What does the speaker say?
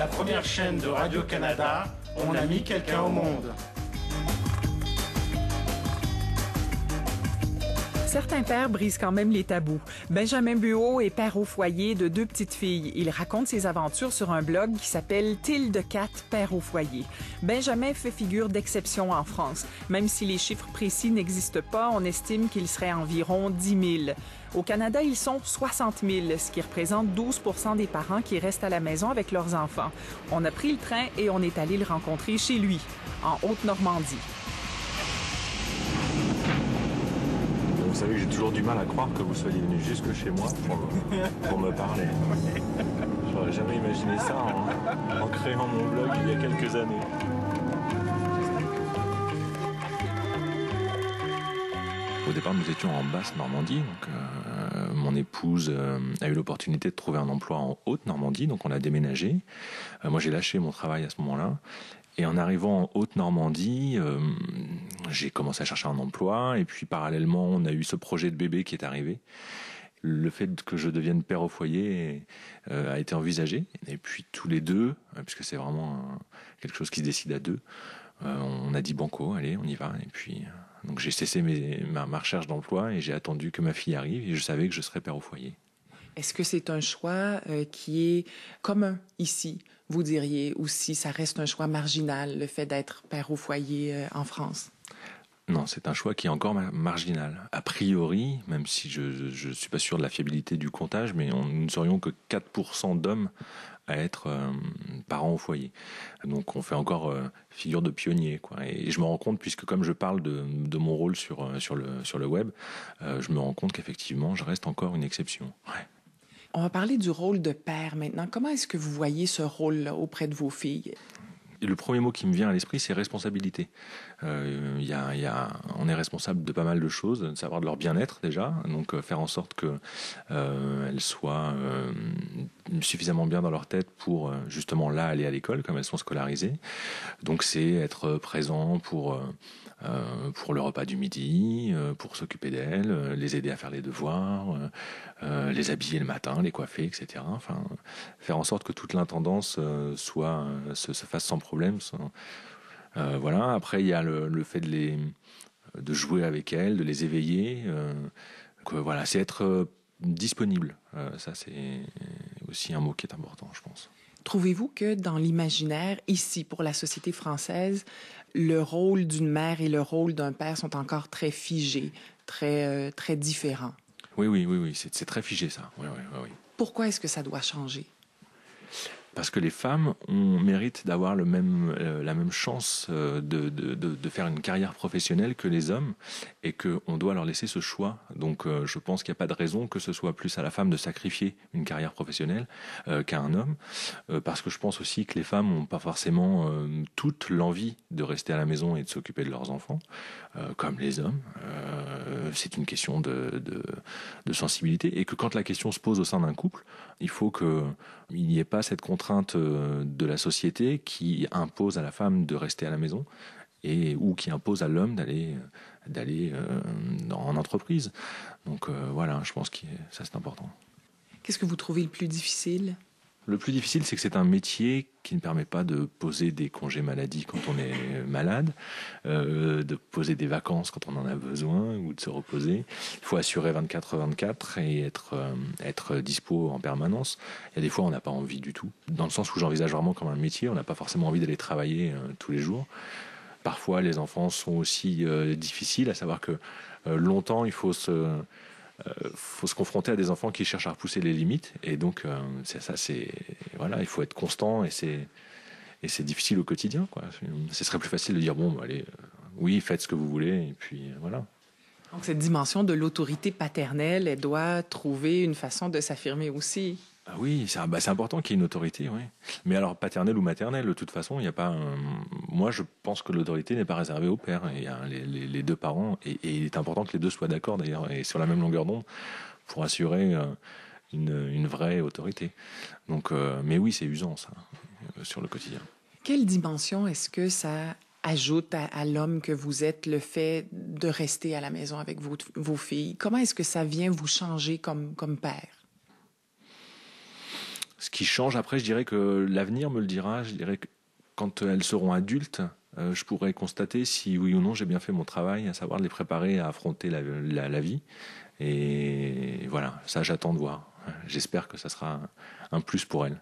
la première chaîne de Radio-Canada, on a mis quelqu'un au monde. Certains pères brisent quand même les tabous. Benjamin Buot est père au foyer de 2 petites filles. Il raconte ses aventures sur un blog qui s'appelle Tilde Cat, père au foyer. Benjamin fait figure d'exception en France. Même si les chiffres précis n'existent pas, on estime qu'il serait environ 10 000. Au Canada, ils sont 60 000, ce qui représente 12 % des parents qui restent à la maison avec leurs enfants. On a pris le train et on est allé le rencontrer chez lui, en Haute-Normandie. Vous savez que j'ai toujours du mal à croire que vous soyez venu jusque chez moi pour me parler. J'aurais jamais imaginé ça en créant mon blog il y a quelques années. Au départ, nous étions en Basse-Normandie. Donc, mon épouse a eu l'opportunité de trouver un emploi en Haute-Normandie, donc on a déménagé. Moi, j'ai lâché mon travail à ce moment-là. Et en arrivant en Haute-Normandie, j'ai commencé à chercher un emploi. Et puis, parallèlement, on a eu ce projet de bébé qui est arrivé. Le fait que je devienne père au foyer a été envisagé. Et puis, tous les deux, puisque c'est vraiment quelque chose qui se décide à deux, on a dit banco, allez, on y va. Et puis, donc j'ai cessé ma recherche d'emploi et j'ai attendu que ma fille arrive. Et je savais que je serais père au foyer. Est-ce que c'est un choix qui est commun ici, vous diriez, ou si ça reste un choix marginal, le fait d'être père au foyer en France? Non, c'est un choix qui est encore marginal. A priori, même si je suis pas sûr de la fiabilité du comptage, mais nous ne serions que 4% d'hommes à être parents au foyer. Donc on fait encore figure de pionnier, quoi. Et je me rends compte, puisque comme je parle de mon rôle sur le web, je me rends compte qu'effectivement, je reste encore une exception. Ouais. On va parler du rôle de père maintenant. Comment est-ce que vous voyez ce rôle-là auprès de vos filles? Et le premier mot qui me vient à l'esprit, c'est responsabilité. On est responsable de pas mal de choses, de savoir de leur bien-être déjà, donc faire en sorte que elles soient suffisamment bien dans leur tête pour justement là aller à l'école comme elles sont scolarisées. Donc c'est être présent pour le repas du midi, pour s'occuper d'elles, les aider à faire les devoirs, les habiller le matin, les coiffer, etc. Enfin, faire en sorte que toute l'intendance se fasse sans problème. Voilà. Après, il y a le fait de jouer avec elles, de les éveiller. Voilà, c'est être disponible. Ça, c'est aussi un mot qui est important, je pense. Trouvez-vous que dans l'imaginaire, ici, pour la société française, le rôle d'une mère et le rôle d'un père sont encore très figés, très différents? Oui, c'est très figé, ça. Oui. Pourquoi est-ce que ça doit changer? Parce que les femmes méritent d'avoir la même chance de faire une carrière professionnelle que les hommes et qu'on doit leur laisser ce choix. Donc je pense qu'il n'y a pas de raison que ce soit plus à la femme de sacrifier une carrière professionnelle qu'à un homme. Parce que je pense aussi que les femmes n'ont pas forcément toute l'envie de rester à la maison et de s'occuper de leurs enfants, comme les hommes. C'est une question de sensibilité et que quand la question se pose au sein d'un couple, il faut qu'il n'y ait pas cette contrainte de la société qui impose à la femme de rester à la maison ou qui impose à l'homme d'aller en entreprise. Donc voilà, je pense que ça c'est important. Qu'est-ce que vous trouvez le plus difficile? Le plus difficile, c'est que c'est un métier qui ne permet pas de poser des congés maladie quand on est malade, de poser des vacances quand on en a besoin ou de se reposer. Il faut assurer 24/24 et être dispo en permanence. Il y a des fois, on n'a pas envie du tout. Dans le sens où j'envisage vraiment comme un métier, on n'a pas forcément envie d'aller travailler tous les jours. Parfois, les enfants sont aussi difficiles, à savoir que longtemps, il faut se confronter à des enfants qui cherchent à repousser les limites et donc il faut être constant et c'est difficile au quotidien, quoi. Ce serait plus facile de dire allez, oui, faites ce que vous voulez et puis voilà. Donc cette dimension de l'autorité paternelle, elle doit trouver une façon de s'affirmer aussi. Ah oui, c'est important qu'il y ait une autorité, oui. Mais alors paternelle ou maternelle, de toute façon, il n'y a pas. Moi, je pense que l'autorité n'est pas réservée au père. Il y a les deux parents, et il est important que les deux soient d'accord d'ailleurs et sur la même longueur d'onde pour assurer une vraie autorité. Donc, mais oui, c'est usant ça sur le quotidien. Quelle dimension est-ce que ça ajoute à l'homme que vous êtes, le fait de rester à la maison avec vos filles? Comment est-ce que ça vient vous changer comme père? Ce qui change après, je dirais que l'avenir me le dira. Je dirais que quand elles seront adultes, je pourrais constater si oui ou non j'ai bien fait mon travail, à savoir de les préparer à affronter la vie. Et voilà, ça j'attends de voir. J'espère que ça sera un plus pour elles.